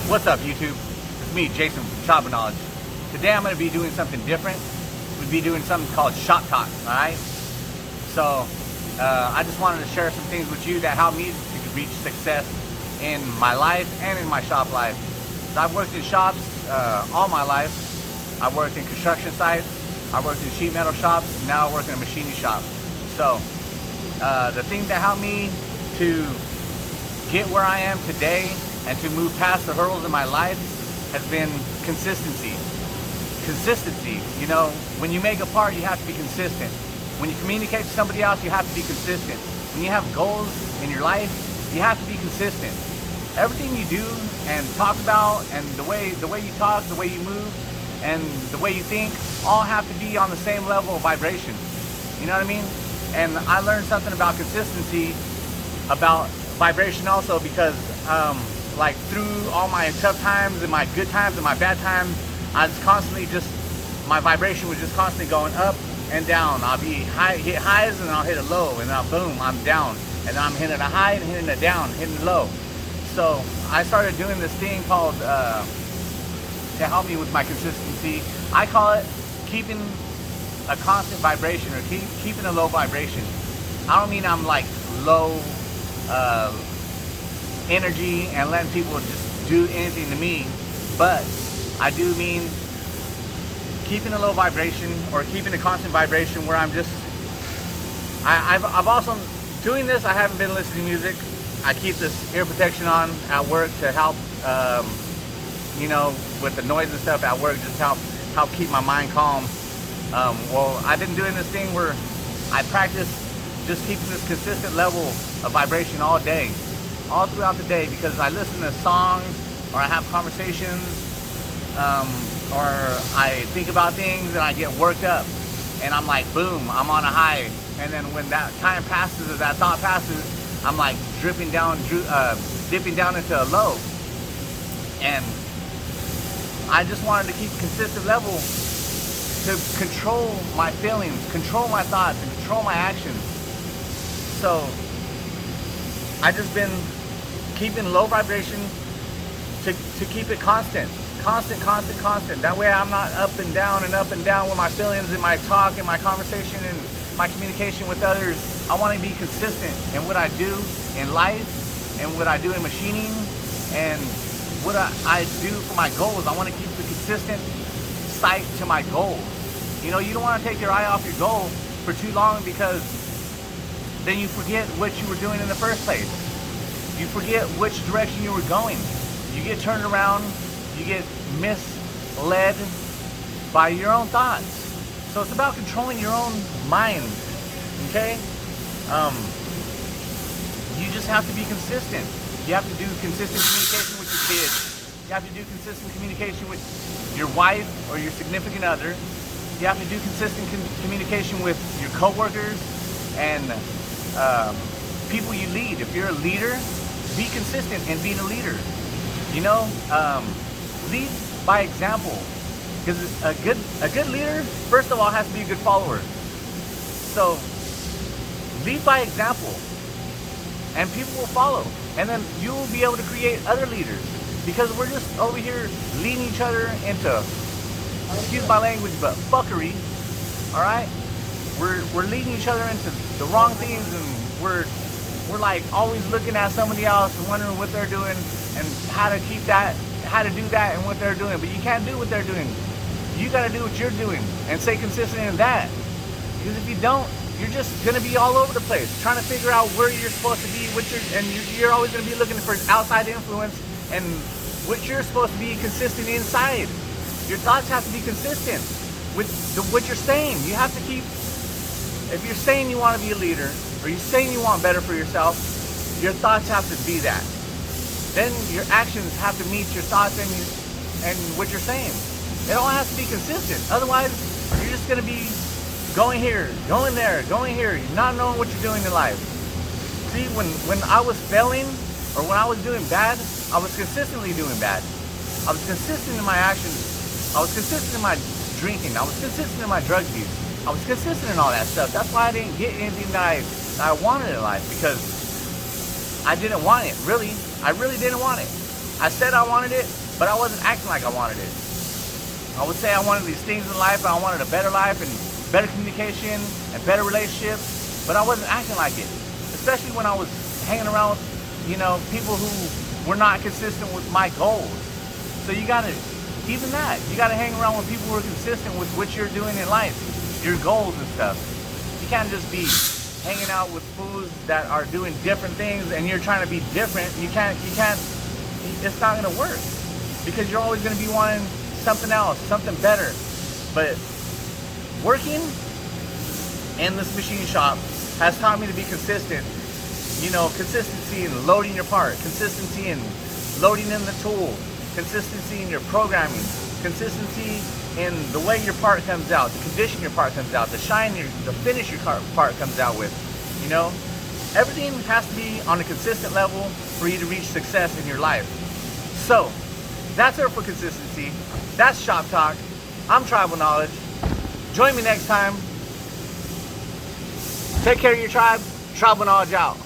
What's up, YouTube? It's me, Jason from Shop Knowledge. Today I'm going to be doing something different. We'll be doing something called Shop Talk, alright? So, I just wanted to share some things with you that help me to reach success in my life and in my shop life. So I've worked in shops all my life. I worked in construction sites, I worked in sheet metal shops, now I work in a machining shop. So, the thing that helped me to get where I am today and to move past the hurdles in my life has been consistency. Consistency, you know, when you make a part, you have to be consistent. When you communicate to somebody else, you have to be consistent. When you have goals in your life, you have to be consistent. Everything you do and talk about, and the way you talk, the way you move, and the way you think, all have to be on the same level of vibration. You know what I mean? And I learned something about consistency, about vibration also, because like through all my tough times and my good times and my bad times, I was constantly my vibration was just constantly going up and down. I'll be hit highs and I'll hit a low, and then boom, I'm down, and I'm hitting a high and hitting a down, hitting a low. So I started doing this thing called to help me with my consistency. I call it keeping a constant vibration, or keeping a low vibration. I don't mean I'm like low energy and letting people just do anything to me, but I do mean keeping a low vibration, or keeping a constant vibration where I'm just I've also doing this. I haven't been listening to music. I keep this ear protection on at work to help you know, with the noise and stuff at work, just help keep my mind calm. Well, I've been doing this thing where I practice just keeping this consistent level of vibration all day, all throughout the day, because I listen to songs, or I have conversations, or I think about things and I get worked up, and I'm like, boom, I'm on a high, and then when that time passes, or that thought passes, I'm like dipping down into a low. And I just wanted to keep a consistent level to control my feelings, control my thoughts, and control my actions. So I just been keeping low vibration to keep it constant. That way I'm not up and down with my feelings and my talk and my conversation and my communication with others. I want to be consistent in what I do in life, and what I do in machining, and what I do for my goals. I want to keep the consistent sight to my goals. You know, you don't want to take your eye off your goal for too long, because then you forget what you were doing in the first place. You forget which direction you were going. You get turned around, you get misled by your own thoughts. So it's about controlling your own mind, okay? You just have to be consistent. You have to do consistent communication with your kids. You have to do consistent communication with your wife or your significant other. You have to do consistent communication with your coworkers and people you lead. If you're a leader, be consistent in being a leader. You know, lead by example. Because a good leader, first of all, has to be a good follower. So lead by example, and people will follow. And then you will be able to create other leaders, because we're just over here leading each other into, excuse my language, but fuckery. All right, we're leading each other into the wrong things, and we're like always looking at somebody else and wondering what they're doing and how to do that and what they're doing. But you can't do what they're doing. You got to do what you're doing and stay consistent in that. Because if you don't, you're just gonna be all over the place trying to figure out where you're supposed to be, and you're always gonna be looking for outside influence, and what you're supposed to be consistent inside. Your thoughts have to be consistent with what you're saying. You have to keep, if you're saying you want to be a leader, or you're saying you want better for yourself, your thoughts have to be that. Then your actions have to meet your thoughts and what you're saying. It all has to be consistent. Otherwise, you're just gonna be going here, going there, going here, not knowing what you're doing in life. See, when I was failing, or when I was doing bad, I was consistently doing bad. I was consistent in my actions. I was consistent in my drinking. I was consistent in my drug use. I was consistent in all that stuff. That's why I didn't get anything that I wanted in life, because I didn't want it, really. I really didn't want it. I said I wanted it, but I wasn't acting like I wanted it. I would say I wanted these things in life, and I wanted a better life and better communication and better relationship, but I wasn't acting like it. Especially when I was hanging around with, people who were not consistent with my goals. So you gotta, even that, you gotta hang around with people who are consistent with what you're doing in life, your goals and stuff. You can't just be hanging out with fools that are doing different things and you're trying to be different. You can't, it's not gonna work, because you're always gonna be wanting something else, something better. But working in this machine shop has taught me to be consistent. Consistency in loading your part, consistency in loading in the tool, consistency in your programming, consistency in the way your part comes out, the condition your part comes out, the finish your part comes out with. Everything has to be on a consistent level for you to reach success in your life. So, that's it for consistency. That's Shop Talk. I'm Tribal Knowledge. Join me next time. Take care of your tribe. Tribal Knowledge out.